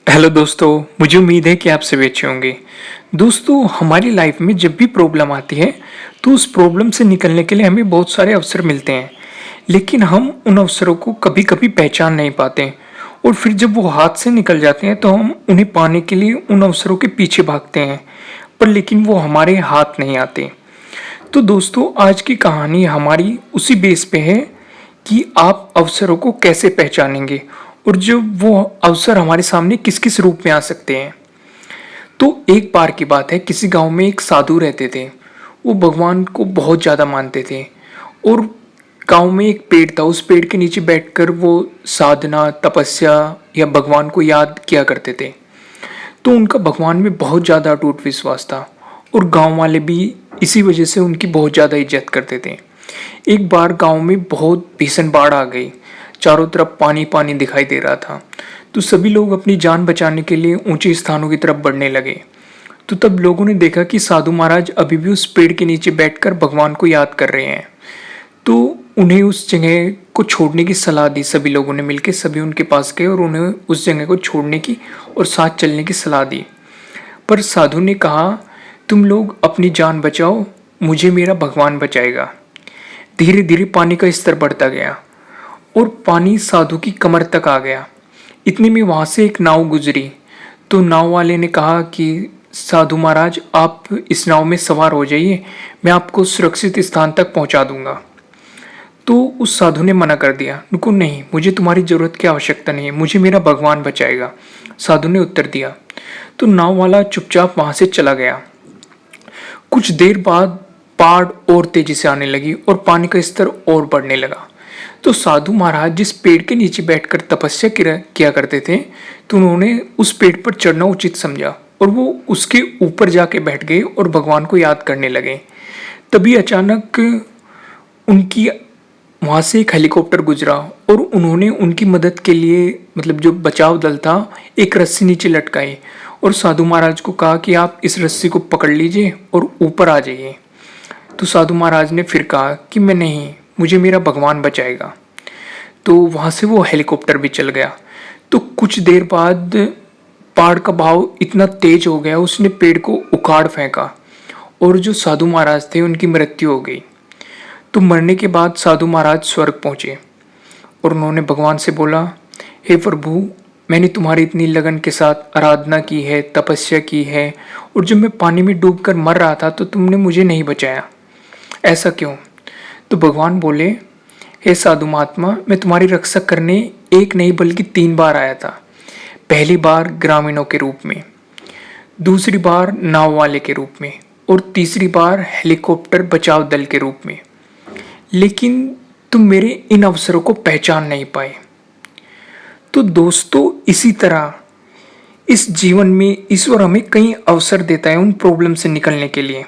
Hello दोस्तों, मुझे उम्मीद है कि आप सभी अच्छे होंगे। दोस्तों, हमारी लाइफ में जब भी प्रॉब्लम आती है तो उस प्रॉब्लम से निकलने के लिए हमें बहुत सारे अवसर मिलते हैं, लेकिन हम उन अवसरों को कभी-कभी पहचान नहीं पाते और फिर जब वो हाथ से निकल जाते हैं तो हम उन्हें पाने के लिए उन अवसरों के पीछे भागते हैं, पर लेकिन वो हमारे हाथ नहीं आते। तो दोस्तों, आज की कहानी हमारी उसी बेस पे है कि आप अवसरों को कैसे पहचानेंगे और जो वो अवसर हमारे सामने किस किस रूप में आ सकते हैं। तो एक बार की बात है, किसी गांव में एक साधु रहते थे। वो भगवान को बहुत ज़्यादा मानते थे और गांव में एक पेड़ था। उस पेड़ के नीचे बैठकर वो साधना, तपस्या या भगवान को याद किया करते थे। तो उनका भगवान में बहुत ज़्यादा अटूट विश्वास था और गांव वाले भी इसी वजह से उनकी बहुत ज़्यादा इज्जत करते थे। एक बार गांव में बहुत भीषण बाढ़ आ गई। चारों तरफ पानी पानी दिखाई दे रहा था। तो सभी लोग अपनी जान बचाने के लिए ऊंचे स्थानों की तरफ बढ़ने लगे। तो तब लोगों ने देखा कि साधु महाराज अभी भी उस पेड़ के नीचे बैठकर भगवान को याद कर रहे हैं। तो उन्हें उस जगह को छोड़ने की सलाह दी। सभी लोगों ने मिलकर सभी उनके पास गए और उन्हें उस जगह को छोड़ने की और साथ चलने की सलाह दी। पर साधु ने कहा, तुम लोग अपनी जान बचाओ, मुझे मेरा भगवान बचाएगा। धीरे धीरे पानी का स्तर बढ़ता गया और पानी साधु की कमर तक आ गया। इतने में वहां से एक नाव गुजरी। तो नाव वाले ने कहा कि साधु महाराज, आप इस नाव में सवार हो जाइए, मैं आपको सुरक्षित स्थान तक पहुंचा दूंगा। तो उस साधु ने मना कर दिया, रुको, नहीं, मुझे तुम्हारी जरूरत की आवश्यकता नहीं है, मुझे मेरा भगवान बचाएगा। साधु ने उत्तर दिया। तो नाव वाला चुपचाप वहां से चला गया। कुछ देर बाद बाढ़ और तेजी से आने लगी और पानी का स्तर और बढ़ने लगा। तो साधु महाराज जिस पेड़ के नीचे बैठकर तपस्या किया करते थे, तो उन्होंने उस पेड़ पर चढ़ना उचित समझा और वो उसके ऊपर जाके बैठ गए और भगवान को याद करने लगे। तभी अचानक उनकी वहां से एक हेलीकॉप्टर गुजरा और उन्होंने उनकी मदद के लिए, मतलब जो बचाव दल था, एक रस्सी नीचे लटकाई और साधु महाराज को कहा कि आप इस रस्सी को पकड़ लीजिए और ऊपर आ जाइए। तो साधु महाराज ने फिर कहा कि मैं नहीं, मुझे मेरा भगवान बचाएगा। तो वहां से वो हेलीकॉप्टर भी चल गया। तो कुछ देर बाद बाढ़ का बहाव इतना तेज हो गया, उसने पेड़ को उखाड़ फेंका और जो साधु महाराज थे उनकी मृत्यु हो गई। तो मरने के बाद साधु महाराज स्वर्ग पहुंचे और उन्होंने भगवान से बोला, हे प्रभु, मैंने तुम्हारी इतनी लगन के साथ आराधना की है, तपस्या की है, और जब मैं पानी में डूबकर मर रहा था तो तुमने मुझे नहीं बचाया, ऐसा क्यों? तो भगवान बोले, हे साधु महात्मा, मैं तुम्हारी रक्षा करने एक नहीं बल्कि 3 बार आया था। पहली बार ग्रामीणों के रूप में, दूसरी बार नाव वाले के रूप में और तीसरी बार हेलीकॉप्टर बचाव दल के रूप में, लेकिन तुम मेरे इन अवसरों को पहचान नहीं पाए। तो दोस्तों, इसी तरह इस जीवन में ईश्वर हमें कई अवसर देता है उन प्रॉब्लम से निकलने के लिए,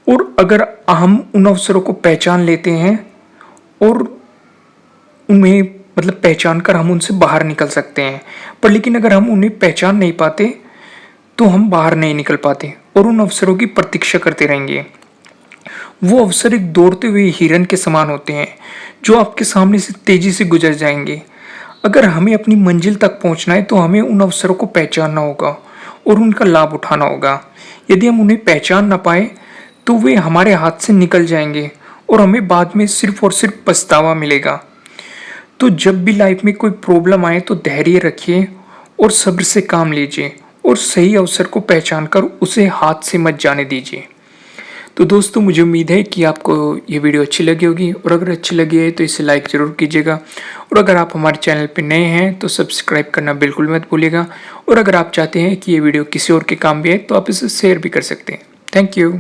और अगर हम उन अवसरों को पहचान लेते हैं और उन्हें, मतलब पहचान कर हम उनसे बाहर निकल सकते हैं। पर लेकिन अगर हम उन्हें पहचान नहीं पाते तो हम बाहर नहीं निकल पाते और उन अवसरों की प्रतीक्षा करते रहेंगे। वो अवसर एक दौड़ते हुए हिरन के समान होते हैं जो आपके सामने से तेजी से गुजर जाएंगे। अगर हमें अपनी मंजिल तक पहुंचना है तो हमें उन अवसरों को पहचानना होगा और उनका लाभ उठाना होगा। यदि हम उन्हें पहचान ना पाए तो वे हमारे हाथ से निकल जाएंगे और हमें बाद में सिर्फ और सिर्फ पछतावा मिलेगा। तो जब भी लाइफ में कोई प्रॉब्लम आए तो धैर्य रखिए और सब्र से काम लीजिए और सही अवसर को पहचान कर उसे हाथ से मत जाने दीजिए। तो दोस्तों, मुझे उम्मीद है कि आपको ये वीडियो अच्छी लगी होगी, और अगर अच्छी लगी है तो इसे लाइक ज़रूर कीजिएगा, और अगर आप हमारे चैनल पर नए हैं तो सब्सक्राइब करना बिल्कुल मत भूलिएगा, और अगर आप चाहते हैं कि ये वीडियो किसी और के काम भी है तो आप इसे शेयर भी कर सकते हैं। Thank you.